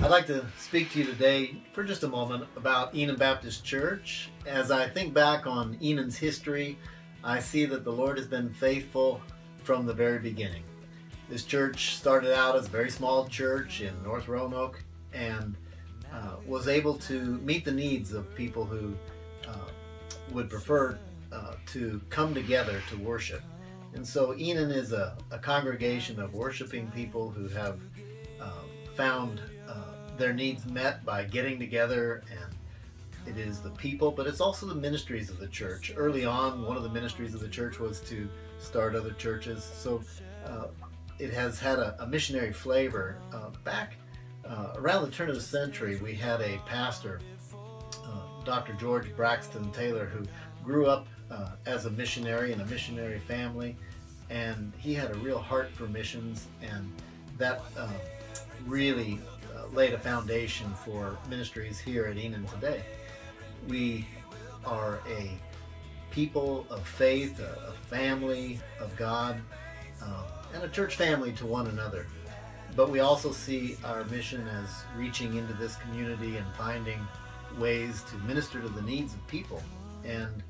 I'd like to speak to you today for just a moment about Enon Baptist Church. As I think back on Enon's history, I see that the Lord has been faithful from the very beginning. This church started out as a very small church in North Roanoke and was able to meet the needs of people who would prefer to come together to worship. And so Enon is a congregation of worshiping people who have found their needs met by getting together, and it is the people, but it's also the ministries of the church. Early on, one of the ministries of the church was to start other churches, so it has had a missionary flavor. Back around the turn of the century, we had a pastor, Dr. George Braxton Taylor, who grew up as a missionary in a missionary family, and he had a real heart for missions, and that really laid a foundation for ministries here at Enon today. We are a people of faith, a family of God, and a church family to one another. But we also see our mission as reaching into this community and finding ways to minister to the needs of people. And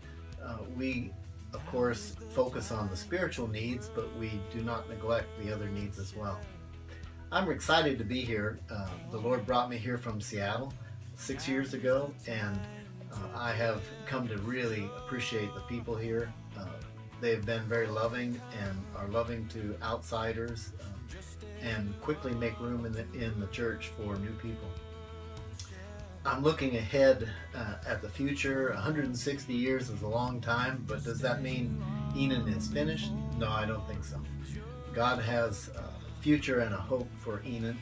we, of course, focus on the spiritual needs, but we do not neglect the other needs as well. I'm excited to be here. The Lord brought me here from Seattle 6 years ago, and I have come to really appreciate the people here. They've been very loving and are loving to outsiders, and quickly make room in the church for new people. I'm looking ahead at the future. 160 years is a long time, but does that mean Enon is finished? No, I don't think so. God has a future and a hope for Enon,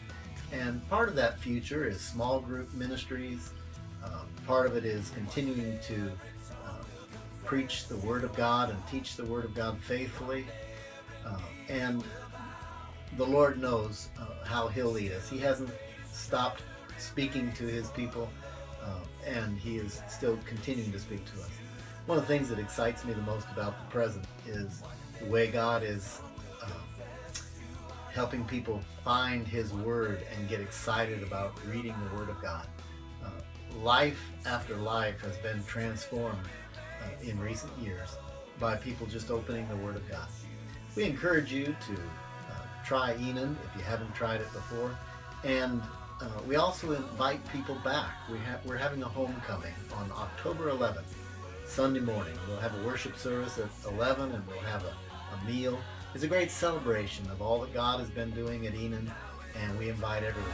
and part of that future is small group ministries. Part of it is continuing to preach the Word of God and teach the Word of God faithfully, and the Lord knows how He'll lead us. He hasn't stopped speaking to His people, and He is still continuing to speak to us. One of the things that excites me the most about the present is the way God is helping people find His Word and get excited about reading the Word of God. Life after life has been transformed in recent years by people just opening the Word of God. We encourage you to try Enon if you haven't tried it before, and we also invite people back. We're having a homecoming on October 11th, Sunday morning. We'll have a worship service at 11, and we'll have a meal. It's a great celebration of all that God has been doing at Enon, and we invite everyone.